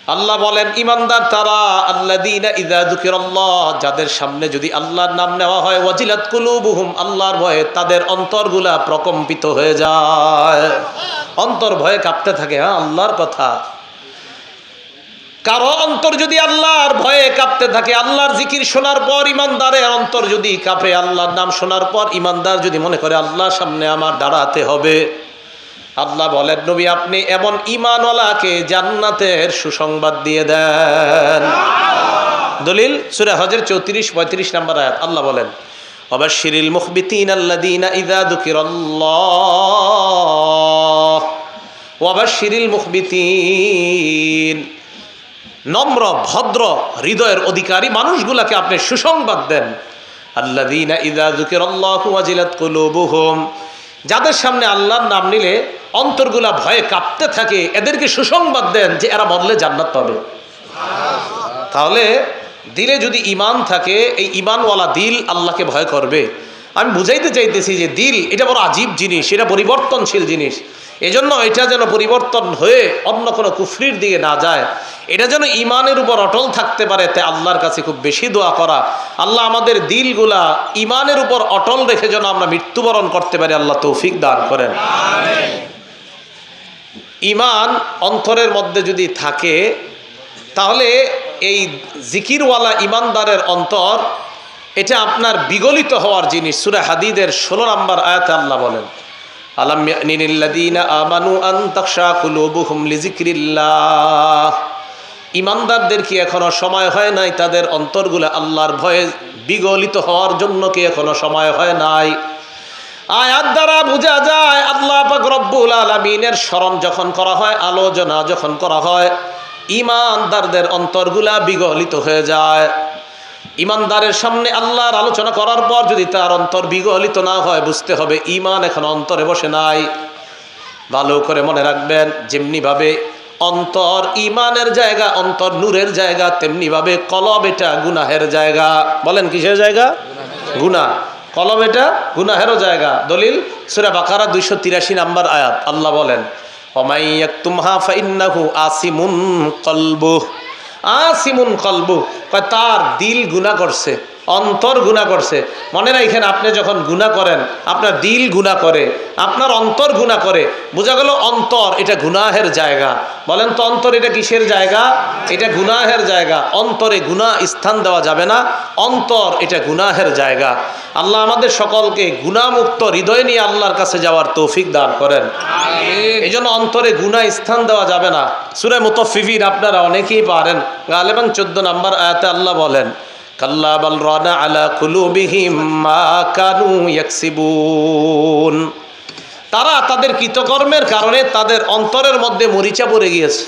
আল্লাহ বলেন ঈমানদার তারা আল্লাযীনা ইযা যুকিরাল্লাহ, যাদের সামনে যদি আল্লাহর নাম নেওয়া হয়, ওয়াজিলাত কুলুবুহুম, আল্লাহর ভয়ে তাদের অন্তরগুলা প্রকম্পিত হয়ে যায়, অন্তর ভয়ে কাঁপতে থাকে। হ্যাঁ, আল্লাহর কথা। কারো অন্তর যদি আল্লাহর ভয়ে কাঁপতে থাকে, আল্লাহর জিকির শোনার পর ঈমানদারের অন্তর যদি কাঁপে, আল্লাহর নাম শোনার পর ঈমানদার যদি মনে করে আল্লাহর সামনে আমার দাঁড়াতে হবে, আল্লাহ বলেন নবী আপনি এমন ঈমানওয়ালাকে জান্নাতের সুসংবাদ দিয়ে দেন। দলিল সূরা হজের 34-35 নম্বর আয়াত। আল্লাহ বলেন ওয়াবাশশিরিল মুখবিতিনা আল্লাযীনা ইযা যুকিরাল্লাহ, ওয়াবাশশিরিল মুখবিতিন, নম্র ভদ্র হৃদয়ের অধিকারী মানুষগুলাকে আপনি সুসংবাদ দেন। আল্লাযীনা ইযা যুকিরাল্লাহু ওয়াজিলাত কুলুবুহুম, যাদের সামনে আল্লাহর নাম নিলে অন্তরগুলা ভয়ে কাঁপতে থাকে, এদেরকে সুসংবাদ দেন যে এরা মরলে জান্নাত পাবে। তাহলে দিলে যদি ঈমান থাকে, এই ঈমানওয়ালা দিল আল্লাহকে ভয় করবে। আমি বুঝাইতে চাইতেছি যে দিল এটা বড় আজীব জিনিস, এটা পরিবর্তনশীল জিনিস। এজন্য এটা যেন পরিবর্তন হয়ে অন্য কোনো কুফরির দিকে না যায়, এটা যেন ঈমানের উপর অটল থাকতে পারে, তাই আল্লাহর কাছে খুব বেশি দোয়া করা। আল্লাহ আমাদের দিলগুলা ঈমানের উপর অটল রেখে যেন আমরা মৃত্যুবরণ করতে পারি, আল্লাহ তৌফিক দান করেন। ঈমান অন্তরের মধ্যে যদি থাকে, তাহলে এই জিকিরওয়ালা ঈমানদারের অন্তর এটা আপনার বিগলিত হওয়ার জিনিস। সূরা হাদীদের 16 নম্বর আয়াতে আল্লাহ বলেন আলাম ইয়ানিল্লাযীনা আমানু আন তাখশা কুলুবুহুম লিযিকরিল্লাহ, ঈমানদারদের কি এখনো সময় হয় নাই তাদের অন্তরগুলো আল্লাহর ভয়ে বিগলিত হওয়ার জন্য? কি এখনো সময় হয় নাই? আয়াত দ্বারা বোঝা যায় আল্লাহ পাক রব্বুল আলামিনের স্মরণ যখন করা হয়, আলোচনা যখন করা হয়, ঈমানদারদের অন্তরগুলা বিগলিত হয়ে যায়। ঈমানদারের সামনে আল্লাহর আলোচনা করার পর যদি তার অন্তর বিগলিত না হয়, বুঝতে হবে ঈমান এখন অন্তরে বসে নাই। ভালো করে মনে রাখবেন, যেমনিভাবে অন্তর ঈমানের জায়গা, অন্তর নূরের জায়গা, তেমনিভাবে কলব এটা গুনাহের জায়গা। বলেন কিসের জায়গা? গুনাহ। কলব এটা গুনাহেরও জায়গা। দলিল সূরা বাকারা 283 নম্বর আয়াত। আল্লাহ বলেন ওয়ামাই ইয়াকতুমহা ফাইন্নাহু আসিমুন কলবুহু, আসিমুন কলবু, তার দিল গুনাহ করছে, অন্তর গুনাহ করছে। মনে রাখেন, আপনি যখন গুনাহ করেন আপনার দিল গুনাহ করে, আপনার অন্তর গুনাহ করে, বোঝা গেল অন্তর এটা গুনাহের জায়গা। বলেন তো অন্তর এটা কিসের জায়গা? এটা গুনাহের জায়গা। অন্তরে গুনাহ স্থান দেওয়া যাবে না, অন্তর এটা গুনাহের জায়গা। আল্লাহ আমাদের সকলকে গুনাহমুক্ত হৃদয় নিয়ে আল্লাহর কাছে যাওয়ার তৌফিক দান করেন। এই জন্য অন্তরে গুনাহ স্থান দেওয়া যাবে না। সূরা মুতাফফিফিন আপনারা অনেকেই পারেন, গালিবান 14 নম্বর আয়াতে আল্লাহ বলেন কাল্লা বাল রানা আলা কুলুবিহিম মা কানু ইয়াকসিবুন, তারা তাদের কৃতকর্মের কারণে তাদের অন্তরের মধ্যে মরিচা পড়ে গিয়েছে,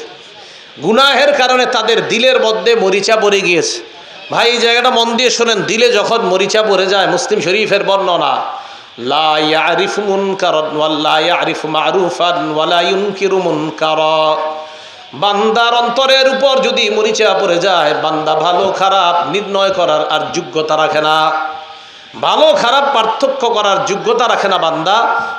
গুনাহের কারণে তাদের দিলের মধ্যে মরিচা পড়ে গিয়েছে। ভাই এই জায়গাটা মন দিয়ে শোনেন, দিলে যখন মরিচা পড়ে যায়, মুসলিম শরীফের বর্ণনা, লা ইয়ারিফু মুনকারান ওয়া লা ইয়ারিফু মারুফান ওয়া লা ইউনকিরু মুনকারা, বান্দার অন্তরের উপর যদি মরিচা পড়ে যায়, বান্দা ভালো খারাপ নির্ণয় করার আর যোগ্যতা রাখে না, ভালো খারাপ পার্থক্য করার যোগ্যতা রাখে না বান্দা।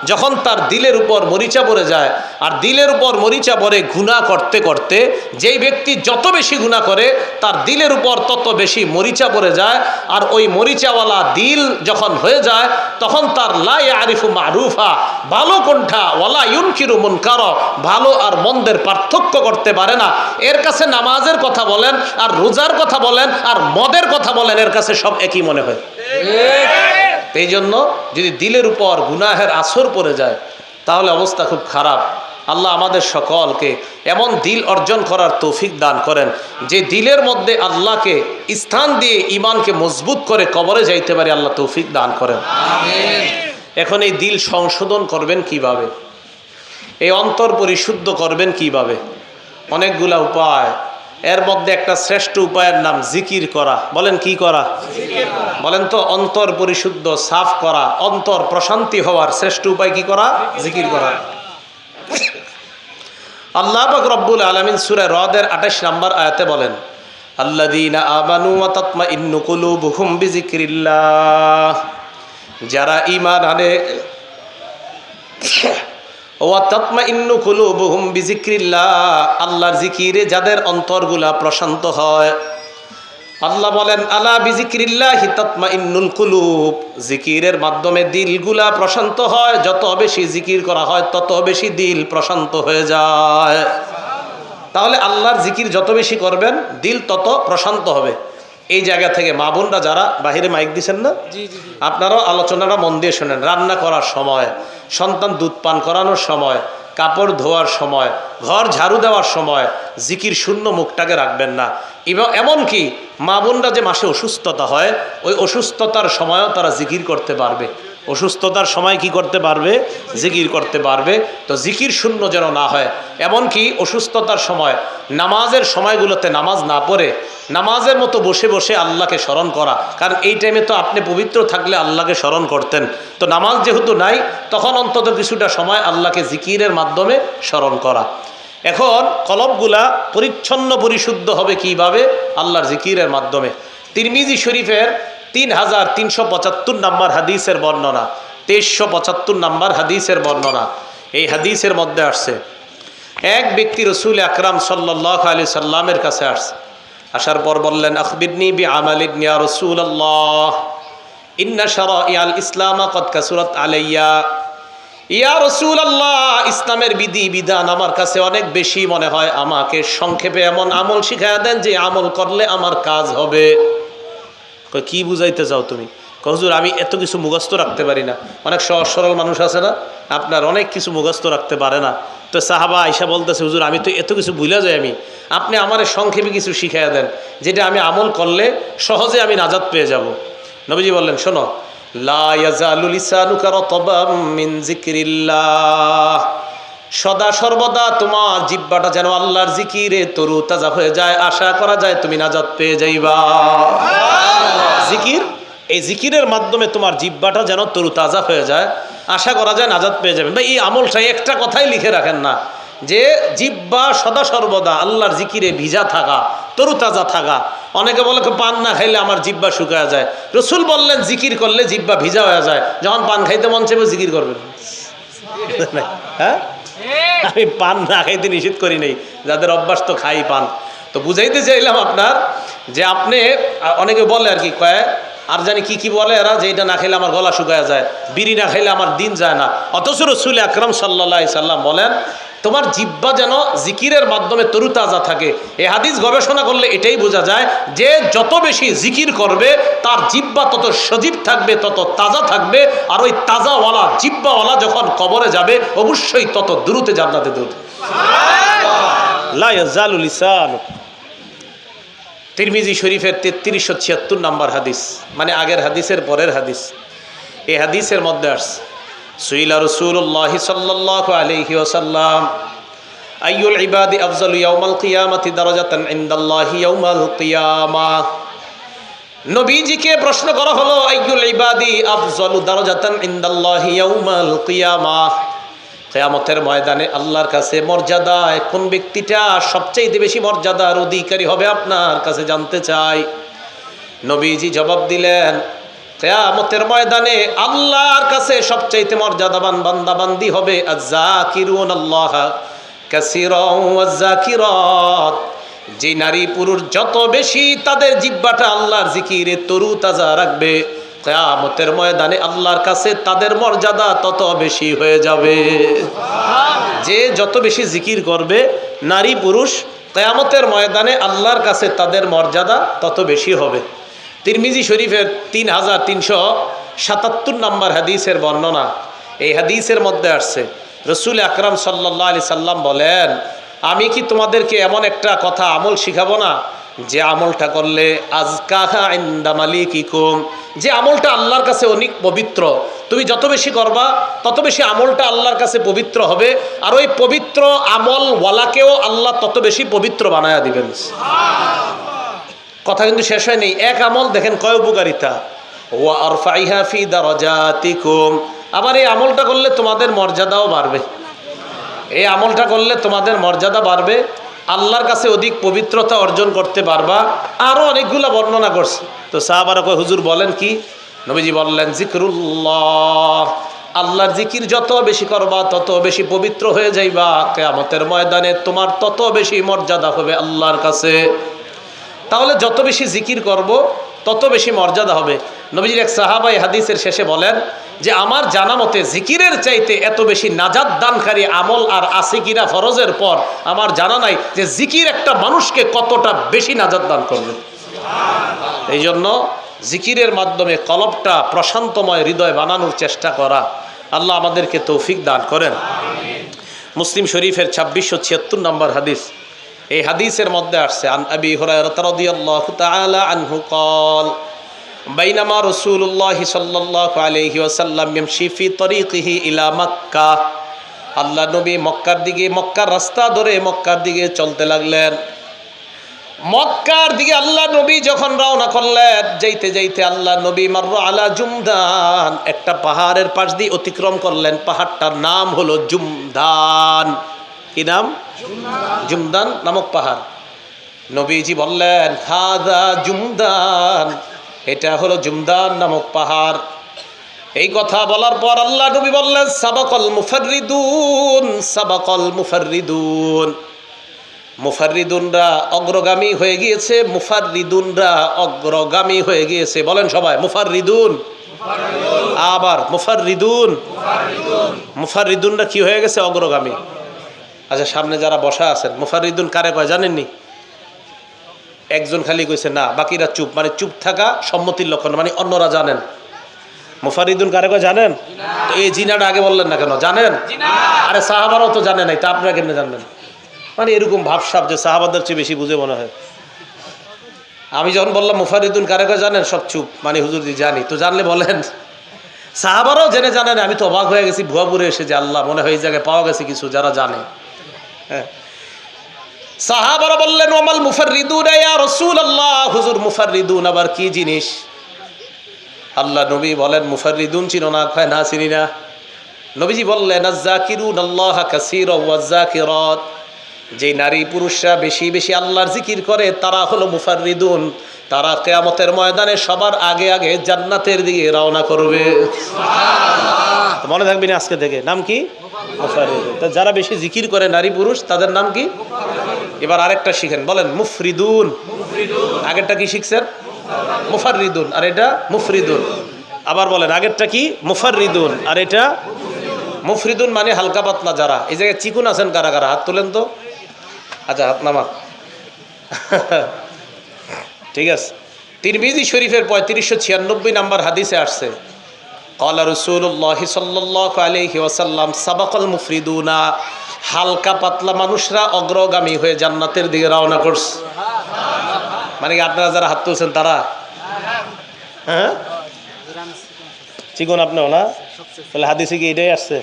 যখন তার দিলের উপর মরিচা পড়ে যায়, আর দিলের উপর মরিচা পড়ে গুনাহ করতে করতে, যেই ব্যক্তি যত বেশি গুনাহ করে তার দিলের উপর তত বেশি মরিচা পড়ে যায়। আর ওই মরিচাওয়ালা দিল যখন হয়ে যায়, তখন তার লা ইয়ারিফু মারুফা, ভালো কোনটা, ওয়ালা ইউনকিরু মুনকার, ভালো আর মন্দের পার্থক্য করতে পারে না। এর কাছে নামাজের কথা বলেন, আর রোজার কথা বলেন, আর মদের কথা বলেন, এর কাছে সব একই মনে হয়। এই জন্য যদি দিলের উপর গুনাহের আসর পড়ে যায়, তাহলে অবস্থা খুব খারাপ। আল্লাহ আমাদের সকলকে এমন দিল অর্জন করার তৌফিক দান করেন, যে দিলের মধ্যে আল্লাহকে স্থান দিয়ে ঈমানকে মজবুত করে কবরে যাইতে পারে, আল্লাহ তৌফিক দান করেন। এখন এই দিল সংশোধন করবেন কিভাবে, এই অন্তর পরিশুদ্ধ করবেন কিভাবে? অনেকগুলা উপায়। এর মধ্যে একটা শ্রেষ্ঠ উপায়ের নাম জিকির করা। বলেন কি করা? বলেন তো অন্তর পরিশুদ্ধ সাফ করা, অন্তর প্রশান্তি হওয়ার শ্রেষ্ঠ উপায় কি করা? জিকির করা। আল্লাহ পাক রব্বুল আলামিন সূরা রদের 28 নম্বর আয়াতে বলেন আল্লাযীনা আমানু ওয়া তাতমাইন্নু কুলুবুহুম বিযিকরিল্লাহ, যারা ঈমান আনে ওয়া তাতমাইন্নু কুলুবুহুম বিযিকরিল্লাহ, আল্লাহর জিকিরে যাদের অন্তরগুলা প্রশান্ত হয়। আল্লাহ বলেন আলা বিযিকরিল্লাহি তাতমাইন্নুল কুলুব, জিকিরের মাধ্যমে দিলগুলা প্রশান্ত হয়। যত বেশি জিকির করা হয় তত বেশি দিল প্রশান্ত হয়ে যায়। তাহলে আল্লাহর জিকির যত বেশি করবেন দিল তত প্রশান্ত হবে। এই জায়গা থেকে মা বোনরা যারা বাহিরে মাইক দিচ্ছেন না, আপনারাও আলোচনাটা মন দিয়ে শোনেন। রান্না করার সময়, সন্তান দুধ পান করানোর সময়, কাপড় ধোয়ার সময়, ঘর ঝাড়ু দেওয়ার সময় জিকির শূন্য মুখটাকে রাখবেন না। এমনকি মা বোনরা যে মাসে অসুস্থতা হয়, ওই অসুস্থতার সময়ও তারা জিকির করতে পারবে। অসুস্থতার সময় কি করতে পারবে? জিকির করতে পারবে। তো জিকির শূন্য যেন না হয়। এমনকি অসুস্থতার সময় নামাজের সময়গুলোতে নামাজ না পড়ে নামাজের মতো বসে বসে আল্লাহকে স্মরণ করা। কারণ এই টাইমে তো আপনি পবিত্র থাকলে আল্লাহকে স্মরণ করতেন, তো নামাজ যেহেতু নাই তখন অন্তত কিছুটা সময় আল্লাহকে জিকিরের মাধ্যমে স্মরণ করা। এখন কলবগুলা পরিচ্ছন্ন পরিশুদ্ধ হবে কিভাবে? আল্লাহর জিকিরের মাধ্যমে। তিরমিজি শরীফের 3375 নম্বর হাদিসের বর্ণনা, 2375 নম্বর হাদিসের বর্ণনা। এই হাদিসের মধ্যে আসছে, এক ব্যক্তি রসুল আকরাম সাল্লাল্লাহু আলাইহি সাল্লামের কাছে আসছে। আসার পর বললেন আখবিরনি বিআমালিন ইয়া রাসূলুল্লাহ ইন্না শারাইআল ইসলাম ক্বাদ কাসুরাত আলাইয়া। ইয়া রাসূলুল্লাহ, ইসলামের বিধি বিধান আমার কাছে অনেক বেশি মনে হয়, আমাকে সংক্ষেপে এমন আমল শিখায়া দেন যে আমল করলে আমার কাজ হবে। কি বুঝাইতে চাও তুমি? হুজুর আমি এত কিছু মুখস্থ রাখতে পারি না। অনেক সহজ সরল মানুষ আছে না, আপনার অনেক কিছু মুখস্থ রাখতে পারে না। তো সাহাবা আয়েশা বলতেছে হুজুর আমি তো এত কিছু ভুলে যাই, আপনি আমার সংক্ষেপে কিছু শিখাইয়া দেন যেটা আমি আমল করলে সহজে আমি নাজাত পেয়ে যাব। নবীজি বললেন শোনো, লা ইয়াজালু লিসানুকা রাতাবাম মিন যিকরিল্লাহ, সদা সর্বদা তোমার জিহ্বাটা যেন আল্লাহর জিকিরে তরু তাজা হয়ে যায়, আশা করা যায় তুমি নাজাত পেয়ে যাইবা। জিকির, এই জিকিরের মাধ্যমে তোমার জিহ্বাটা যেন তরু তাজা হয়ে যায়, আশা করা যায় নাজাত পেয়ে যাবেন। ভাই এই আমলটা একটা কথাই লিখে রাখেন না যে জিহ্বা সদা সর্বদা আল্লাহর জিকিরে ভিজা থাকা, তরু তাজা থাকা। অনেকে বলে পান না খাইলে আমার জিহ্বা শুকায় যায়। রসুল বললেন জিকির করলে জিহ্বা ভিজা হয়ে যায়। যখন পান খাইতে মন চাইবে জিকির করবেন। হ্যাঁ, আমি পান না খাইতে নিষেধ করি নাই, যাদের অভ্যাস তো খাই পান। তো বুঝাইতে চাইলাম আপনার যে আপনি, অনেকে বলে আর কি কয় আর জানি কি কি বলে এরা, যে এটা না খেলে আমার গলা শুকায় যায়, বিড়ি না খেলে আমার দিন যায় না। অথচ রাসূল আকরাম সাল্লাল্লাহু আলাইহি সাল্লাম বলেন তোমার জিহ্বা যেন জিকিরের মাধ্যমে তরুতাজা থাকে। এই হাদিস গবেষণা করলে এটাই বোঝা যায় যে যত বেশি জিকির করবে তার জিহ্বা তত সজীব থাকবে, তত তাজা থাকবে। আর ওই তাজাওয়ালা জিহ্বাওয়ালা যখন কবরে যাবে অবশ্যই তত দ্রুত জান্নাতে দূর। লা ইয়াজালু লিসানুক, তিরমিজি শরীফের 3376 নম্বর হাদিস, মানে আগের হাদিসের পরের হাদিস। এই হাদিসের মধ্যে আসছে সুইলা রাসূলুল্লাহ সাল্লাল্লাহু আলাইহি ওয়াসাল্লাম আইয়ুল ইবাদি আফজালু ইয়াউমাল কিয়ামাতি দারাজাতান ইনদাল্লাহি ইয়াউমাল কিয়ামাহ। নবীজিকে প্রশ্ন করা হলো আইয়ুল ইবাদি আফজালু দারাজাতান ইনদাল্লাহি ইয়াউমাল কিয়ামাহ, কিয়ামতের ময়দানে আল্লাহর কাছে মর্যাদায় কোন ব্যক্তিটা সবচেয়ে বেশি মর্যাদার অধিকারী হবে আপনার কাছে জানতে চাই। নবীজি জবাব দিলেন কিয়ামতের ময়দানে আল্লাহর কাছে সবচেয়ে মর্যাদাবান বান্দা বান্দি হবে আয-যাকিরুনাল্লাহ কাসীরান ওয়াজ-যাকিরাত, যে নারী পুরুষ যত বেশি তাদের জিহ্বাটা আল্লাহর জিকিরে তরু তাজা রাখবে কিয়ামতের ময়দানে আল্লাহর কাছে তাদের মর্যাদা তত বেশি হয়ে যাবে। যে যত বেশি জিকির করবে নারী পুরুষ কিয়ামতের ময়দানে আল্লাহর কাছে তাদের মর্যাদা তত বেশি হবে। তিরমিজি শরীফের 3377 নম্বর হাদিসের বর্ণনা। এই হাদিসের মধ্যে আসছে রাসূল আকরাম সাল্লাল্লাহু আলাইহি সাল্লাম বলেন আমি কি তোমাদেরকে এমন একটা কথা আমল শিখাবো না যে আমলটা করলে আজকাহা ইনদা মালিকিকুম, যে আমলটা আল্লাহর কাছে অনেক পবিত্র, তুমি যত বেশি করবা তত বেশি আমলটা আল্লাহর কাছে পবিত্র হবে। আর ওই পবিত্র আমল ওয়ালাকেও আল্লাহ তত বেশি পবিত্র বানায়া দিবেন। কথা কিন্তু শেষ হয় নেই। এক আমল দেখেন কয় উপকারিতা, ওয়া আরফাইহা ফি দারাজাতিকুম, আবার এই আমলটা করলে তোমাদের মর্যাদাও বাড়বে। এই আমলটা করলে তোমাদের মর্যাদা বাড়বে, আল্লাহর কাছে অধিক পবিত্রতা অর্জন করতে পারবা। আরো অনেকগুলা বর্ণনা করছে। তো সাহাবারা কয় হুজুর বলেন কি? নবীজি বললেন জিকরুল্লাহ, আল্লাহর জিকির যত বেশি করবা তত বেশি পবিত্র হয়ে যাইবা, কিয়ামতের ময়দানে তোমার তত বেশি মর্যাদা হবে আল্লাহর কাছে। তাহলে যত বেশি জিকির করব তত বেশি মর্যাদা হবে। নবীজির এক সাহাবা এই হাদিসের শেষে বলেন যে আমার জানা মতে জিকিরের চাইতে এত বেশি নাজাত দানকারী আমল আর আছে কিনা ফরজের পর আমার জানা নাই যে জিকির একটা মানুষকে কতটা বেশি নাজাত দান করবে। এই জন্য জিকিরের মাধ্যমে কলবটা প্রশান্তময় হৃদয় বানানোর চেষ্টা করা। আল্লাহ আমাদেরকে তৌফিক দান করেন। মুসলিম শরীফের 2676 নম্বর হাদিস। এই হাদিসের মধ্যে আসছে আন আবি হুরায়রা রাদিয়াল্লাহু তাআলা আনহু قال বাইনামা রাসূলুল্লাহ সাল্লাল্লাহু আলাইহি ওয়াসাল্লাম ইয়ামশি ফি তরিকিহি ইলা মক্কা। আল্লাহ নবী মক্কার রাস্তা ধরে মক্কার দিকে চলতে লাগলেন। মক্কার দিকে আল্লাহ নবী যখন রওনা করলেন, যাইতে যাইতে আল্লাহ নবী মাররা আলা জুমদান, একটা পাহাড়ের পাশ দিয়ে অতিক্রম করলেন। পাহাড়টার নাম হলো জুমদান। কি নাম? জুমদান নামক পাহাড়। নবীজি বললেন হাদা জুমদান, এটা হলো জুমদান নামক পাহাড়। এই কথা বলার পর আল্লাহ নবী বললেন সাবাকাল মুফাররিদুন, সাবাকাল মুফাররিদুন, মুফাররিদুনরা অগ্রগামী হয়ে গিয়েছে, মুফাররিদুনরা অগ্রগামী হয়ে গিয়েছে। বলেন সবাই মুফাররিদুন। আবার মুফাররিদুন। মুফাররিদুনরা কি হয়ে গেছে? অগ্রগামী। আচ্ছা, সামনে যারা বসা আছেন মুফাররিদুন কারে কয় জানেননি? একজন খালি কইছে না, বাকিরা চুপ। মানে চুপ থাকা সম্মতির লক্ষণ, মানে অন্যরা জানেন। মুফাররিদুন কারে কয় জানেন? তো এই জিনাটা আগে বললেন না কেন? জানেন? আরে সাহাবারাও তো জানে নাই, তা আপনারা কেমনে জানলেন? মানে এরকম ভাবসাব যে সাহাবাদের চেয়ে বেশি বুঝে মনে হয়। আমি যখন বললাম মুফাররিদুন কারে কয় জানেন, সব চুপ। মানে হুজুর জি জানি। তো জানলে বলেন। সাহাবারাও জেনে জানেন। আমি তো অবাক হয়ে গেছি ভুয়াপুরে এসে যে আল্লাহ, মনে হয় এই জায়গায় পাওয়া গেছে কিছু যারা জানে। হ্যাঁ, সাহাবারা বললেন ওমাল মুফাররিদুন ইয়া রাসূলুল্লাহ, হুজুর মুফাররিদুন আবার কি জিনিস? আল্লাহ নবী বলেন মুফাররিদুন চিনো না? কয় না, চিনি না। নবীজি বললেন আয-যাকিরুনাল্লাহা কাসীরান ওয়াজ-যাকিরাত, যে নারী পুরুষরা বেশি বেশি আল্লাহর জিকির করে তারা হলো মুফাররিদুন। তারা কিয়ামতের ময়দানে সবার আগে আগে জান্নাতের দিকে রওনা করবে। সুবহানাল্লাহ। মনে থাকবে না আজকে থেকে। নাম কি? মুফাররিদুন। তা যারা বেশি জিকির করে নারী পুরুষ তাদের নাম কি? এবার আরেকটা শিখেন, বলেন মুফরিদুন। আগেরটা কি শিখছেন? মুফাররিদুন, আর এটা মুফরিদুন। আবার বলেন আগেরটা কি? মুফাররিদুন, আর এটা মুফরিদুন। মানে হালকা পাতলা যারা। এই জায়গায় চিকুন আছেন কারা কারা? হাত তুলেন তো। আচ্ছা, হাত নামান। ঠিক আছে। তিরমিজি শরীফের 3596 নম্বর হাদিসে আসছে ক্বালা রাসূলুল্লাহ সাল্লাল্লাহু আলাইহি ওয়াসাল্লাম সাবাকাল মুফরিদুনা, হালকা পাতলা মানুষরা অগ্রগামী হয়ে জান্নাতের দিকে রওনা করছে। মানে কি আপনারা যারা হাত তুলছেন তারা? হ্যাঁ, চিকন আপনিও না? তাহলে হাদিসে কি এটাই আসছে?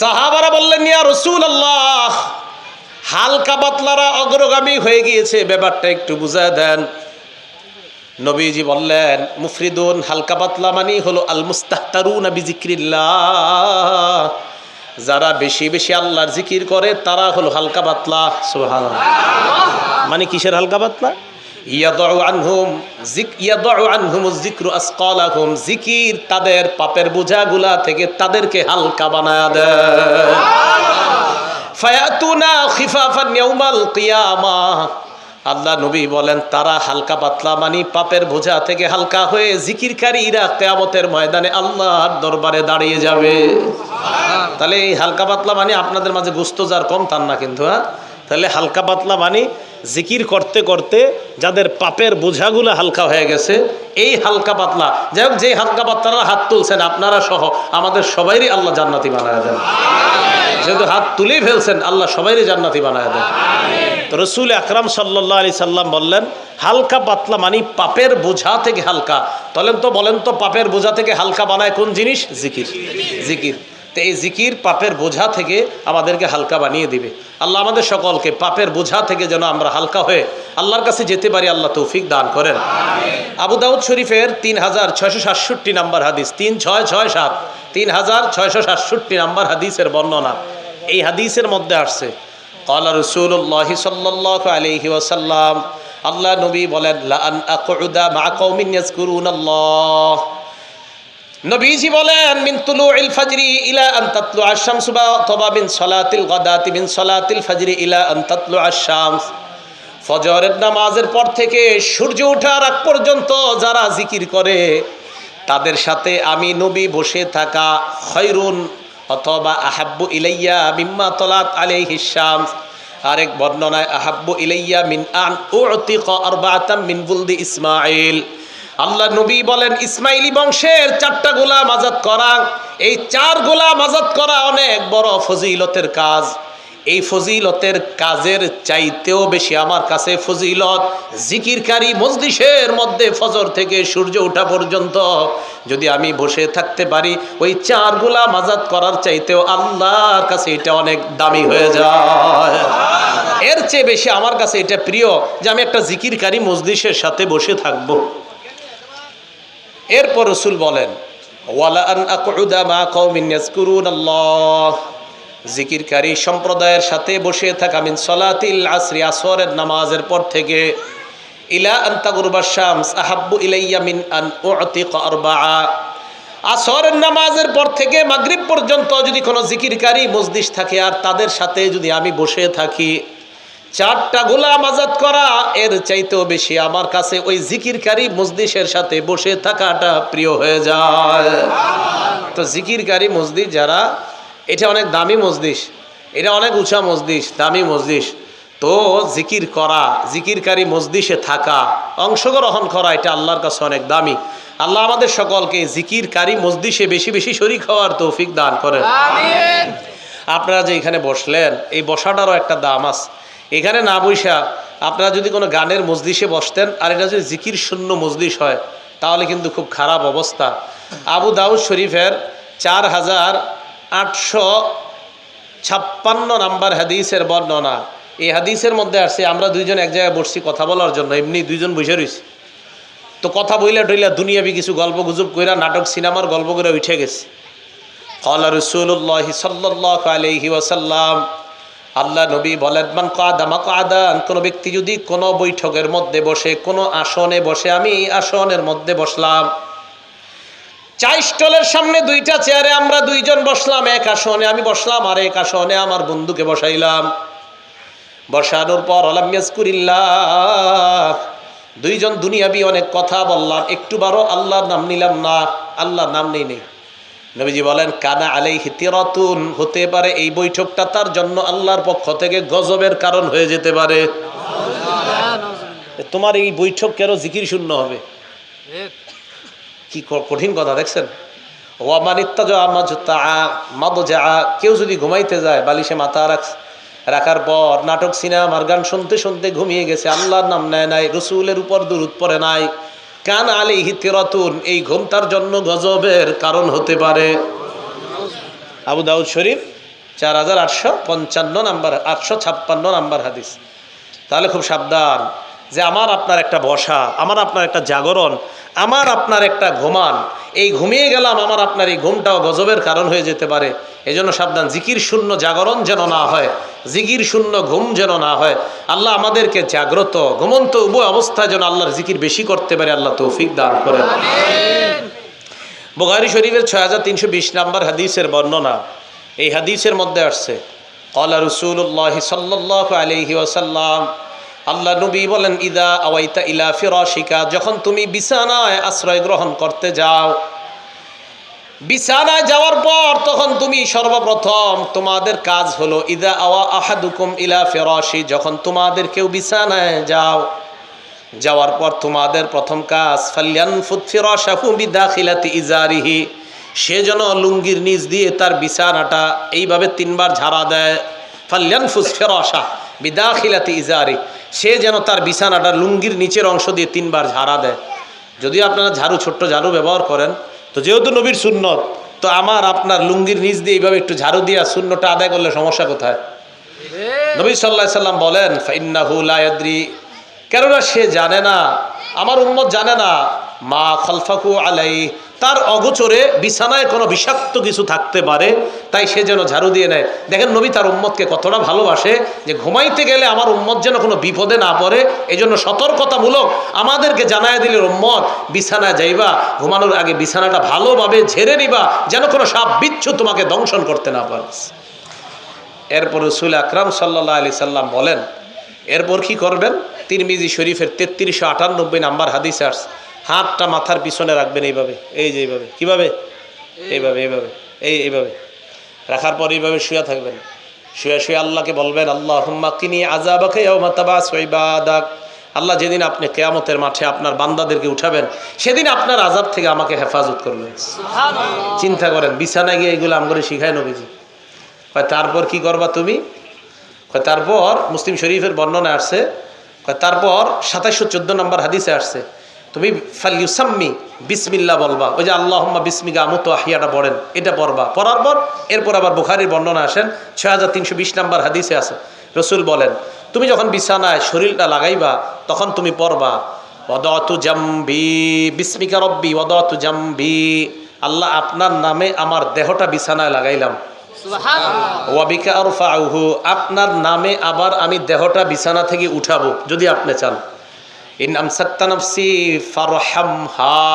সাহাবারা বললেন ইয়া রাসূলুল্লাহ, হালকা পাতলারা অগ্রগামী হয়ে গিয়েছে, ব্যাপারটা একটু বুঝায় দেন। নবীজি বললেন মুফরিদুন হালকা পাতলা মানে হলো আল মুস্তাহতারুনা বিজিক্রিল্লাহ, যারা বেশি বেশি আল্লাহর জিকির করে তারা হলো হালকা পাতলা। সুবহানাল্লাহ। মানে কিসের হালকা পাতলা? ইয়াদউ আনহুম যিকরু আসকালাহুম, জিকির তাদের পাপের বোঝাগুলা থেকে তাদেরকে হালকা বানায়া দেয়। ফায়াতুনা খিফাফান ইয়াউমাল কিয়ামাহ, আল্লাহ নবী বলেন তারা হালকা পাতলা মানে পাপের বোঝা থেকে হালকা হয়ে জিকিরকারীরা কিয়ামতের ময়দানে আল্লাহর দরবারে দাঁড়িয়ে যাবে। তাহলে এই হালকা পাতলা মানে আপনাদের মাঝে গোস্ত যার কম তার না কিন্তু। হ্যাঁ, তাহলে হালকা পাতলা মানে জিকির করতে করতে যাদের পাপের বোঝাগুলো হালকা হয়ে গেছে, এই হালকা পাতলা। যাই হোক, যে হালকা পাতলারা হাত তুলছেন আপনারা সহ আমাদের সবাইরই আল্লাহ জান্নাতি বানায় দেন। যেহেতু হাত তুলেই ফেলছেন, আল্লাহ সবাইরই জান্নাতি বানায় দেন। তো রাসূল আকরাম সাল্লাল্লাহু আলাইহি সাল্লাম বললেন হালকা পাতলা মানে পাপের বোঝা থেকে হালকা। বলেন তো পাপের বোঝা থেকে হালকা বানায় কোন জিনিস? জিকির। জিকির। তো এই জিকির পাপের বোঝা থেকে আমাদেরকে হালকা বানিয়ে দিবে। আল্লাহ আমাদের সকলকে পাপের বোঝা থেকে যেন আমরা হালকা হয়ে আল্লাহর কাছে যেতে পারি, আল্লাহ তৌফিক দান করেন। আবু দাউদ শরীফের 3667 নম্বর হাদিস, 3667, 3667 নম্বর হাদিসের বর্ণনা। এই হাদিসের মধ্যে আসছে ক্বালা রাসূলুল্লাহ সাল্লাল্লাহু আলাইহি ওয়াসাল্লাম, আল্লাহ নবী বলেন লা আন আকুদা মা কওমিন ইয়াজকুরুনাল্লাহ, নবীজি বলেন মিন তুলুইল ফাজরি ইলা আন তাতলু আশ-শামস অথবা মিন সালাতিল গাদাতি মিন সালাতিল ফাজরি ইলা আন তাতলু আশ-শামস, ফজরের নামাজের পর থেকে সূর্য ওঠার আগ পর্যন্ত যারা জিকির করে তাদের সাথে আমি নবী বসে থাকা খৈরুন অথবা আহাব্বু ইলাইয়া মিম্মা তলাত আলাইহিস শামস। আরেক বর্ণনায় আহাব্বু ইলাইয়া মিন আন উতিকা আরবাআতাম মিন বুলদি ইসমাঈল। আল্লাহ নবী বলেন ইসমাইলি বংশের 4টা গোলাম আজাদ করা, এই 4 গোলাম আজাদ করা অনেক বড় ফজিলতের কাজ। এই ফজিলতের কাজের চাইতেও বেশি আমার কাছে ফজিলত জিকিরকারী মজলিসের মধ্যে ফজর থেকে সূর্য ওঠা পর্যন্ত যদি আমি বসে থাকতে পারি, ওই 4 গোলাম আজাদ করার চাইতেও আল্লাহর কাছে এটা অনেক দামি হয়ে যায়। এর চেয়ে বেশি আমার কাছে এটা প্রিয় যে আমি একটা জিকিরকারী মজলিসের সাথে বসে থাকবো। এরপর রাসূল বলেন ওয়ালা আন আকুদা মা কওমিন ইয়াজকুরুনাল্লাহ, জিকিরকারী সম্প্রদায়ের সাথে বসে থাকা মিন সলাতিল আসরি, আসরের নামাজের পর থেকে ইলা আন তাগরুবাশ শামস আহাব্বু ইলাইয়া মিন আন উতিকা আরবাআ, আসরের নামাজের পর থেকে মাগরিব পর্যন্ত যদি কোনো জিকিরকারী মজলিস থাকে আর তাদের সাথে যদি আমি বসে থাকি, 4টা গোলাম আজাদ করা এর চাইতেও বেশি আমার কাছে ওই জিকিরকারী মজলিসের সাথে বসে থাকাটা প্রিয় হয়ে যায়। তো জিকিরকারী মজলিস যারা, এটা অনেক দামি মজলিস, এটা অনেক উঁচা মজলিস, দামি মজলিস। তো জিকির করা, জিকিরকারী মজলিসে থাকা, অংশগ্রহণ করা, এটা আল্লাহর কাছে অনেক দামি। আল্লাহ আমাদের সকলকে জিকিরকারী মজলিসে বেশি বেশি শরীক হওয়ার তৌফিক দান করেন। আমিন। আপনারা যে এখানে বসলেন, এই বসাটারও একটা দাম আছে। এখানে না বইসা আপনারা যদি কোনো গানের মজলিসে বসতেন আর এটা যদি জিকির শূন্য মজলিস হয় তাহলে কিন্তু খুব খারাপ অবস্থা। আবু দাউদ শরীফের 4856 নাম্বার হাদিসের বর্ণনা। এই হাদিসের মধ্যে আসছে আমরা দুইজন এক জায়গায় বসছি কথা বলার জন্য, এমনি দুইজন বসে রয়েছি। তো কথা বইলা টইলা দুনিয়াবি কিছু গল্প গুজব কইরা নাটক সিনেমার গল্প করে উঠে গেছে। ক্বালা রাসূলুল্লাহ সাল্লাল্লাহু আলাইহি ওয়াসাল্লাম, আল্লাহ নবী বলেন মান কাদা মাকআদান, কোন ব্যক্তি যদি কোনো বৈঠকের মধ্যে বসে, কোনো আসনে বসে, আমি আসনের মধ্যে বসলাম, চা স্টলের সামনে 2টা চেয়ারে আমরা দুইজন বসলাম, এক আসনে আমি বসলাম আর এক আসনে আমার বন্ধুকে বসাইলাম। বসানোর পর আলাম ইয়াজকুরিল্লাহ, দুইজন দুনিয়াবি অনেক কথা বললাম, একটুবারও আল্লাহর নাম নিলাম না, আল্লাহর নাম নেই। নবীজি বলেন কানা আলাইহি তিরাতুন, হতে পারে এই বৈঠকটা তার জন্য আল্লাহর পক্ষ থেকে গজবের কারণ হয়ে যেতে পারে। তোমার এই বৈঠক কেন জিকির শূন্য হবে? কি কঠিন কথা দেখছেন। কেউ যদি ঘুমাইতে যায়, বালিশে মাথা রাখার পর নাটক সিনেমার গান শুনতে শুনতে ঘুমিয়ে গেছে, আল্লাহর নাম নেয় নাই, রসুলের উপর দুরূদ পড়ে নাই, কান আলাইহি তিরাতুন, এই ঘুম তার জন্য গজবের কারণ হতে পারে। আবু দাউদ শরীফ 4855 নাম্বার 856 নাম্বার হাদিস। তাহলে খুব সাবধান যে আমার আপনার একটা বসা, আমার আপনার একটা জাগরণ, আমার আপনার একটা ঘুমান, এই ঘুমিয়ে গেলাম, আমার আপনার এই ঘুমটাও গজবের কারণ হয়ে যেতে পারে। এই জন্য সাবধান, জিকির শূন্য জাগরণ যেন না হয়, জিকির শূন্য ঘুম যেন না হয়। আল্লাহ আমাদেরকে জাগ্রত ঘুমন্ত উভয় অবস্থায় যেন আল্লাহর জিকির বেশি করতে পারে, আল্লাহ তৌফিক দান করেন। বুখারী শরীফের 6320 নাম্বার হাদিসের বর্ণনা। এই হাদিসের মধ্যে আসছে ক্বালা রাসূলুল্লাহ সাল্লাল্লাহু আলাইহি ওয়াসাল্লাম, আল্লাহ নবী বলেন ইদা আওয়াইতা ইলা ফিরাশিকা, যখন তুমি বিছানায় আশ্রয় গ্রহণ করতে যাও, বিছানায় যাওয়ার পর তখন তুমি সর্বপ্রথম তোমাদের কাজ হলো ইদা আওয়া আহাদুকুম ইলা ফিরাশি, যখন তোমাদের কেউ বিছানায় যাও, যাওয়ার পর তোমাদের প্রথম কাজ ফালয়ানফুত ফিরাশাহু বিদাখিলাতি ইজারিহি, সে যেন লুঙ্গির নিচ দিয়ে তার বিছানাটা এইভাবে 3 বার ঝাড়া দেয়। ফালয়ানফুস ফিরাশা বিদাখিলাতি ইজারি, সে যেন তার বিছানাটা লুঙ্গির নিচের অংশ দিয়ে 3 বার ঝাড়া দেয়। যদি আপনারা ঝাড়ু, ছোট্ট ঝাড়ু ব্যবহার করেন, তো যেহেতু নবীর সুন্নত, তো আমার আপনার লুঙ্গির নিচ দিয়ে এইভাবে একটু ঝাড়ু দিয়া সুন্নতটা আদায় করলে সমস্যা কোথায়? নবী সাল্লাল্লাহু আলাইহি সাল্লাম বলেন ফাইন্নাহু লা ইয়াদরি, কেননা সে জানে না, আমার উম্মত জানে না, মা খালফাকু আলাই, তার অগোচরে বিছানায় কোনো বিষাক্ত কিছু থাকতে পারে, তাই সে যেন ঝাড়ু দিয়ে নেয়। দেখেন নবী তার উম্মতকে কতটা ভালোবাসে যে ঘুমাইতে গেলে আমার উম্মত যেন কোনো বিপদে না পড়ে, এই জন্য সতর্কতামূলক আমাদেরকে জানায় দিলে, উম্মত বিছানায় যাইবা, ঘুমানোর আগে বিছানাটা ভালোভাবে ঝেড়ে নিবা, যেন কোনো সাপ বিচ্ছু তোমাকে দংশন করতে না পারে। এরপর রাসূল আকরাম সাল্লাল্লাহু আলাইহি সাল্লাম বলেন, এরপর কি করবেন? তিরমিজি শরীফের 3398 নাম্বার হাদিসে আসছে, হাতটা মাথার পিছনে রাখবেন এইভাবে, এই যে এইভাবে, কিভাবে? এইভাবে, এইভাবে, এইভাবে রাখার পর এইভাবে শুয়ে থাকবেন। শুয়ে শুয়ে আল্লাহকে বলবেন, আল্লাহুম্মা কিনি আযাবাকা ইয়াওমা তাবাসু ইবাদাক, আল্লাহ যেদিন আপনি কিয়ামতের মাঠে আপনার বান্দাদেরকে উঠাবেন, সেদিন আপনার আযাব থেকে আমাকে হেফাজত করবেন। সুবহানাল্লাহ। চিন্তা করেন, বিছানায় গিয়ে এগুলো আমগরে শিখায় নবীজি। তারপর কি করবা তুমি? তারপর মুসলিম শরীফের বর্ণনা আসছে, তারপর 2714 নম্বর হাদিসে আসছে, তুমি ফালিউসাম্মি বিসমিল্লাহ বলবা, ওই যে আল্লাহুম্মা বিসমিকা আমুতু আহিয়াটা পড়েন, এটা পড়বা। পড়ার পর এরপর আবার বুখারীর বর্ণনা আসেন 6320 নম্বর হাদিসে আছে, রাসূল বলেন, তুমি যখন বিছানায় শরীরটা লাগাইবা তখন তুমি পড়বা, ওয়াদাতু জামবি বিসমিকা রব্বি ওয়াদাতু জামবি, আল্লাহ আপনার নামে আমার দেহটা বিছানায় লাগাইলাম, ওয়াবিকা আরফাউহু, আপনার নামে আবার আমি দেহটা বিছানা থেকে উঠাবো যদি আপনি চান। ইন আমসাকতা নাফসি ফারহামহা,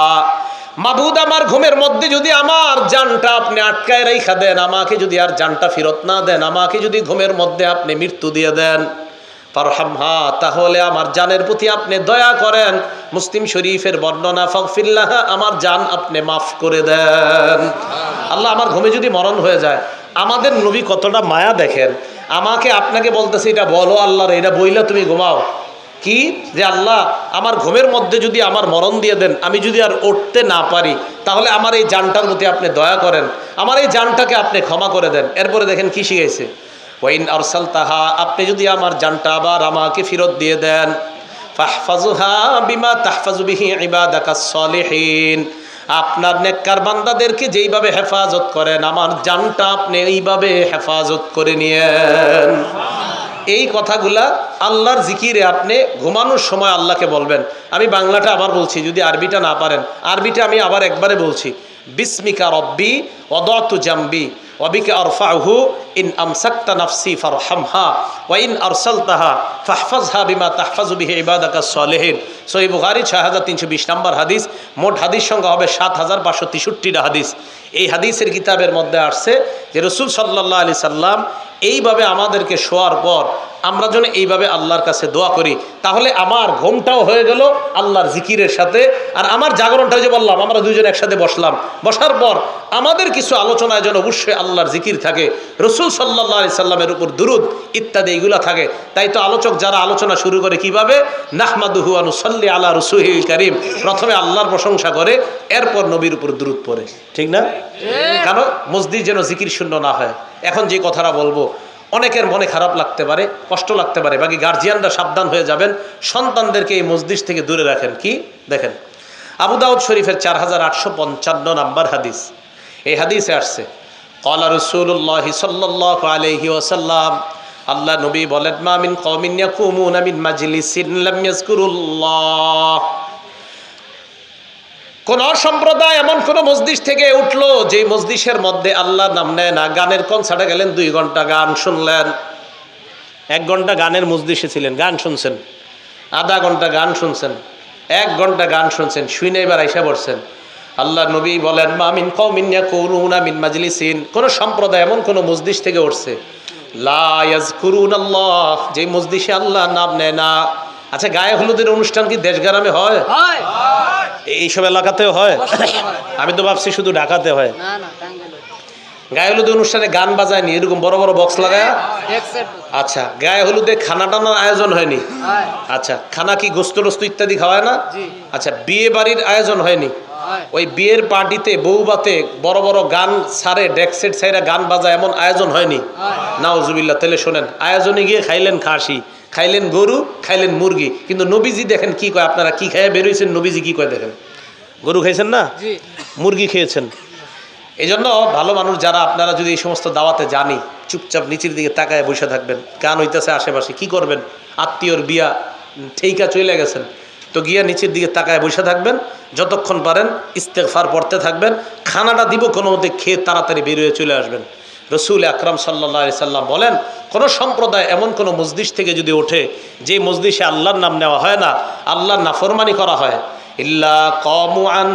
মাবুদ আমার ঘুমের মধ্যে যদি আমার জানটা আপনি আটকায় রাইখা দেন, আমাকে যদি আর জানটা ফেরত না দেন, আমাকে যদি ঘুমের মধ্যে আপনি মৃত্যু দিয়ে দেন, ফারহামহা, তাহলে আমার জানের প্রতি আপনি দয়া করেন। মুসলিম শরীফের বর্ণনা, ফাগফিরলাহ, আমার জান আপনি মাফ করে দেন। আল্লাহ আমার ঘুমে যদি মরণ হয়ে যায়, আমাদের নবী কতটা মায়া দেখেন, আমাকে আপনাকে বলতেছে এটা বলো আল্লাহর, এটা বইলা তুমি ঘুমাও, কি যে আল্লাহ আমার ঘুমের মধ্যে যদি আমার মরণ দিয়ে দেন, আমি যদি আর উঠতে না পারি, তাহলে আমার এই জানটার প্রতি আপনি দয়া করেন, আমার এই জানটাকে আপনি ক্ষমা করে দেন। এরপরে দেখেন কি শিখাইছে, ওয়াইন আরসালতাহা, আপনি যদি আমার জানটা আবার আমাকে ফেরত দিয়ে দেন, ফাহফাজুহা বিমা তাহফাজু বিহি ইবাদাকাস সালিহিন, আপনার নেককার বান্দাদেরকে যেইভাবে হেফাজত করেন, আমার জানটা আপনি এইভাবে হেফাজত করে নিয়েন। এই কথাগুলা আল্লাহর জিকিরে আপনি ঘুমানোর সময় আল্লাহকে বলবেন। আমি বাংলাটা আবার বলছি, যদি আরবিটা না পারেন, আরবিটা আমি আবার একবারে বলছি, বিসমিকা রব্বি ওয়াদাতু জামবি ওয়াবিকা আরফাউহু ইন আমসাকতা নাফসি ফারহামহা ওয়া ইন আরসালতাহা ফাহফাজহা বিমা তাহফাজু বিহি ইবাদাকাস সালিহিন। সহিহ বুখারী 6320 নম্বর হাদিস। মোট হাদিস সংখ্যা হবে 7563টা হাদিস। এই হাদিসের কিতাবের মধ্যে আসছে যে রাসূল সাল্লাল্লাহু আলাইহি সাল্লাম এইভাবে আমাদেরকে শোয়ার পর আমরা যেন এইভাবে আল্লাহর কাছে দোয়া করি, তাহলে আমার ঘুমটাও হয়ে গেল আল্লাহর জিকিরের সাথে, আর আমার জাগরণটা যে বললাম, আমরা দুইজন একসাথে বসলাম, বসার পর আমাদের কিছু আলোচনায় যেন অবশ্যই আল্লাহর জিকির থাকে, রাসূল সাল্লাল্লাহু আলাইহি সাল্লামের উপর দুরূদ ইত্যাদি এগুলা থাকে। তাই তো আলোচক যারা আলোচনা শুরু করে কিভাবে, নাহমাদুহু ওয়া নুসাল্লি আলা রাসূলিল কারীম, প্রথমে আল্লাহর প্রশংসা করে, এরপর নবীর উপর দুরূদ পড়ে, ঠিক না? কারণ মসজিদ যেন জিকির শূন্য না হয়। এখন যে কথাটা বলবো, অনেকের মনে খারাপ লাগতে পারে, কষ্ট লাগতে পারে, বাকি গার্জিয়ানরা সাবধান হয়ে যাবেন, সন্তানদেরকে এই মসজিদ থেকে দূরে রাখেন। কি দেখেন, আবু দাউদ শরীফের 4855 নাম্বার হাদিস, এই হাদিসে আসছে, ক্বালা রাসূলুল্লাহ সাল্লাল্লাহু আলাইহি ওয়াসাল্লাম, আল্লাহ নবী বলেন, মা মিন কওমিন ইয়াকুমুনা মিন মাজলিসিন লাম ইয়াযকুরুল্লাহ, কোন সম্প্রদায় এমন কোন মসজিদ থেকে উঠলো যে মসজিদের মধ্যে আল্লাহর নাম নেয় না। গানের কনসার্টে গেলেন, 2 ঘন্টা গান শুনলেন, 1 ঘন্টা গানের মজলিসে ছিলেন, গান শুনছেন, আধা ঘন্টা গান শুনছেন, 1 ঘন্টা গান শুনছেন, শুনে এবার আইসা পড়ছেন। আল্লাহ নবী বলেন, মা মিন কওমিন ইয়াকুলুনা মিন মাজলিসিন, কোন সম্প্রদায় এমন কোন মসজিদ থেকে উঠছে, লা ইয়াযকুরুনাল্লাহ, যে মসজিদে আল্লাহর নাম নেয় না। আচ্ছা, গায়ে হলুদের অনুষ্ঠান কি দেশ গ্রামে হয়? এইসব এলাকাতেও হয়? আমি তো ভাবছি শুধু ঢাকাতে হয়। গায়ে হলুদের অনুষ্ঠানে গান বাজায়নি, এরকম বড় বড় বক্স লাগায়? আচ্ছা, গায়ে হলুদে খানা টানার আয়োজন হয়নি? আচ্ছা, খানা কি গোস্ত টোস্ত ইত্যাদি খাওয়ায় না? আচ্ছা, বিয়ে বাড়ির আয়োজন হয়নি? ওই বিয়ের পার্টিতে বউবাতে বড় বড় গান ছাড়ে, ডেকসেট ছাইরা গান বাজায়, এমন আয়োজন হয়নি? নাউজুবিল্লাহ। তাহলে শোনেন, আয়োজনে গিয়ে খাইলেন খাসি, খাইলেন গরু, খাইলেন মুরগি, কিন্তু নবীজি দেখেন কি কয়, আপনারা কি খেয়ে বেরোইছেন, নবীজি কি কয় দেখেন, গরু খাইছেন না, মুরগি খেয়েছেন। এই জন্য ভালো মানুষ যারা, আপনারা যদি এই সমস্ত দাওয়াতে জানি, চুপচাপ নিচের দিকে তাকায় বসে থাকবেন, গান হইতেছে আশেপাশে, কি করবেন? আত্মীয়র বিয়া ঠেইকা চলে গেছেন, তো গিয়া নিচের দিকে তাকায় বসে থাকবেন, যতক্ষণ পারেন ইস্তেগফার পড়তে থাকবেন। খানাটা দিব কোনো মতে খেয়ে তাড়াতাড়ি বেরিয়ে চলে আসবেন। রসুল আকরাম সাল্লাল্লাহু আলাইহি সাল্লাম বলেন, কোনো সম্প্রদায় এমন কোনো মজলিস থেকে যদি ওঠে যে মজলিসে আল্লাহর নাম নেওয়া হয় না, আল্লাহর নাফরমানি করা হয়, ইল্লা কামু আন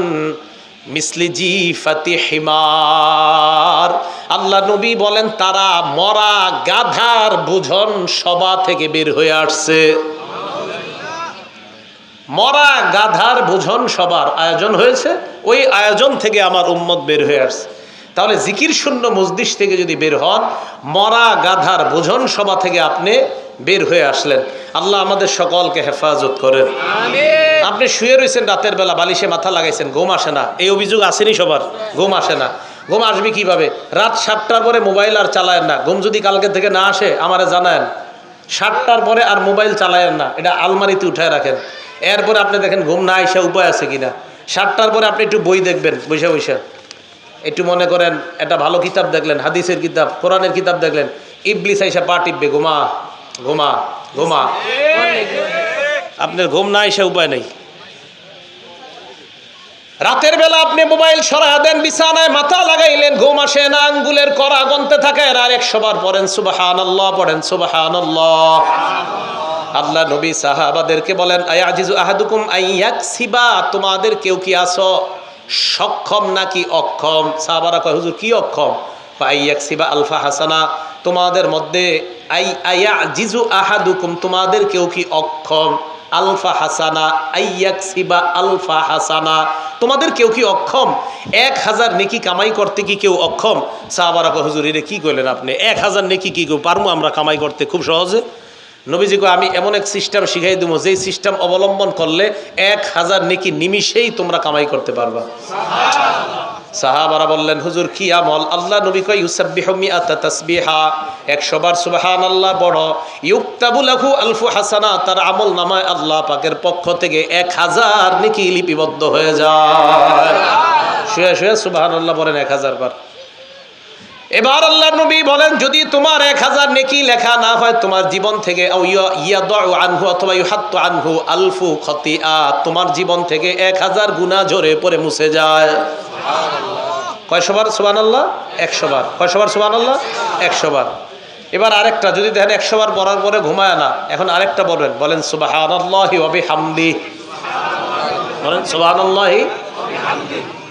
মিসলি জিফাতি হিমার, আল্লাহ নবী বলেন তারা মরা গাধার বুঝন সভা থেকে বের হয়ে আসছে। মরা গাধার বুঝন সবার আয়োজন হয়েছে, ওই আয়োজন থেকে আমার উম্মত বের হয়ে আসছে। তাহলে জিকির শূন্য মজলিস থেকে যদি বের হন, মরা গাধার বুঝন সভা থেকে আপনি বের হয়ে আসলেন। আল্লাহ আমাদের সকলকে হেফাজত করেন। আপনি শুয়ে রয়েছেন রাতের বেলা, বালিশে মাথা লাগাইছেন, ঘুম আসে না, এই অভিযোগ আসেনি সবার? ঘুম আসে না, ঘুম আসবে কিভাবে? রাত 7টার পরে মোবাইল আর চালায়েন না। ঘুম যদি কালকে থেকে না আসে আমারে জানায়েন। 7টার পরে আর মোবাইল চালায়েন না, এটা আলমারিতে উঠায় রাখেন। এরপরে আপনি দেখেন ঘুম না আসা উপায় আছে কিনা। 7টার পরে আপনি একটু বই দেখবেন, বসে বসে একটু মনে করেন একটা ভালো কিতাব দেখলেন, হাদিসের কিতাব, কোরআনের কিতাব দেখলেন, ইবলিস আইসা পা টিপবে, ঘুমা ঘুমা ঘুমা। আপনার ঘুম না আসা উপায় নেই। রাতের বেলা আপনি মোবাইল সরায়া দেন, বিছানায় মাথা লাগাইলেন, ঘুম আসে না, আঙ্গুলের কড়া গনতে থাকে, আর 100 বার পড়েন সুবহানাল্লাহ, পড়েন সুবহানাল্লাহ। আল্লাহ নবী সাহাবাদেরকে বলেন, আয়াজিজু আহাদুকুম আইয়াকসিবা, তোমাদের কেউ কি আছো সক্ষম নাকি অক্ষম? সাহাবারা কয়, হুজুর কি অক্ষম? আইয়াকসিবা আলফা হাসানা, তোমাদের মধ্যে আয়াজিজু আহাদুকুম, তোমাদের কেউ কি অক্ষম? আলফা হাসানা, আইয়াকসিবা আলফা হাসানা, তোমাদের কেউ কি অক্ষম 1000 নেকি কামাই করতে? কি কেউ অক্ষম? সাহাবারা কয়, হুজুর এটা কি কইলেন আপনি? 1000 নেকি কি কেউ পারবো আমরা কামাই করতে খুব সহজে? নবীজি কয়, আমি এমন এক সিস্টেম শিখাই দেবো, যেই সিস্টেম অবলম্বন করলে 1000 নেকি নিমিষেই তোমরা কামাই করতে পারবা। সাহাবারা বললেন, হুজুর কি আমল? আল্লাহ নবী কয়, ইউসাব্বিহু মিআতা তাসবিহা, 100 বার সুবহানাল্লাহ বড়, ইউকতাবু লাহু আলফু হাসানা, তার আমল নামায় আল্লাহ পাকের পক্ষ থেকে 1000 নেকি লিপিবদ্ধ হয়ে যায়। শুয়ে শুয়ে সুবহানাল্লাহ বলেন 1000 বার। এবার আল্লাহ নবী বলেন, যদি তোমার 1000 নেকি লেখা না হয় তোমার জীবন থেকে, আনহু অথবা ইউহাত্তু আনহু আলফু খতিআ, তোমার জীবন থেকে 1000 গুনাহ ঝরে পড়ে মুছে যায়। কয়শো বার সুবহানাল্লাহ? 100 বার। কয়শো বার সুবহানাল্লাহ? 100 বার। এবার আরেকটা, যদি দেখেন 100 বার পড়ার পরে ঘুমায় না, এখন আরেকটা বলবেন, বলেন সুবহানাল্লাহি ওয়া বিহামদি, বলেন সুবহানাল্লাহি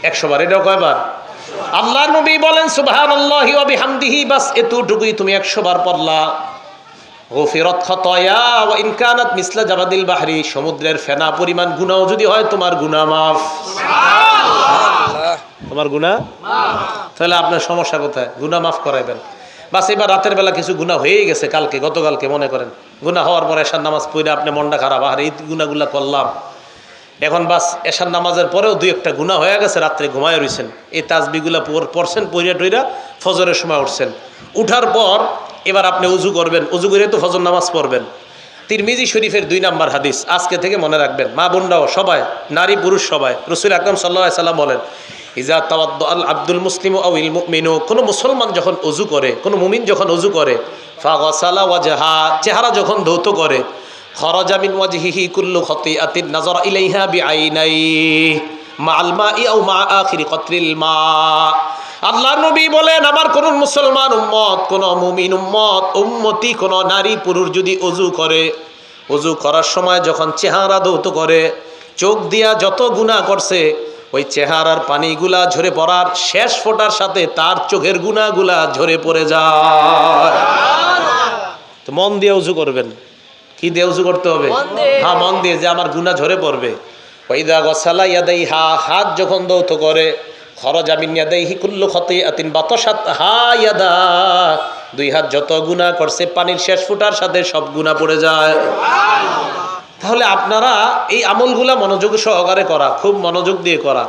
100 বার। এটাও কয়বার? আল্লাহ নবী বলেন সুবহানাল্লাহি ওয়া বিহামদিহি, বাস এতটুকুই তুমি 100 বার পড়লা, গফিরাত খাতায়া ওয়া ইন কানাত মিসলা জাবাদিল বাহরি, সমুদ্রের ফেনা পরিমাণ গুনাহ যদি হয় তোমার গুনাহ মাফ। সুবহানাল্লাহ, তোমার গুনাহ মাফ। তাহলে আপনার সমস্যা কোথায়? গুনাহ মাফ করাইবেন। বাস এবার রাতের বেলা কিছু গুনাহ হয়েই গেছে, কালকে গতকালকে মনে করেন, গুনাহ হওয়ার পরে এশার নামাজ পড়ে আপনি মনটা খারাপ, আর এই গুনাহগুলা করলাম, এখন বাস এশার নামাজের পরেও 2-1টা গুনাহ হয়ে গেছে, রাত্রে ঘুমায় রইছেন, এই তাসবিহগুলা পড়ছেন, পড়িয়া টইরা ফজরের সময় উঠছেন, উঠার পর এবার আপনি উজু করবেন, উজু করে তো ফজর নামাজ পড়বেন। তিরমিজি শরীফের 2 নম্বর হাদিস আজকে থেকে মনে রাখবেন, মা বোনরাও সবাই, নারী পুরুষ সবাই। রাসূল আকরাম সাল্লাল্লাহু আলাইহি সাল্লাম বলেন, ইজা তাওয়াদ্দাআল আব্দুল মুসলিমু আউল মুমিনু, কোনো মুসলমান যখন উজু করে, কোনো মুমিন যখন উজু করে, ফাগাসালা ওয়াজহা, চেহারা যখন ধৌত করে, খরাজা মিন ওয়াজহিহি কুল্লু খতিআতিন নাযারা ইলাইহা বিআইনাইহি মাআল মাই আও মা আখিরি কতরিল মা। আল্লাহ নবী বলেন, আমার কোন মুসলমান উম্মত, কোন মুমিন উম্মত, উম্মতি, কোন নারী পুরুষ যদি ওযু করে, ওযু করার সময় যখন চেহারা ধৌত করে, চোখ দিয়া যত গুনাহ করছে ওই চেহারার পানিগুলা ঝরে পড়ার শেষ ফোঁটার সাথে তার চোখের গুনাহগুলা ঝরে পড়ে যায়। তো মন দিয়ে ওযু করবেন। কি দিয়ে উযু করতে হবে? হ্যাঁ, মন দিয়ে, যে আমার গুনাহ ঝরে পড়বে। ওয়াইদা গাসালা ইয়াদাইহা, হাত যখন ধৌত করে, খরাজা মিন ইয়াদাইহি কুল্লু খতিআতিন বাতাসাত হা ইয়াদা, 2 হাত যত গুনাহ করছে পানির শেষ ফোঁটার সাথে সব গুনাহ পড়ে যায়। তাহলে আপনারা এই আমলগুলা মনোযোগ সহকারে করা, খুব মনোযোগ দিয়ে করা।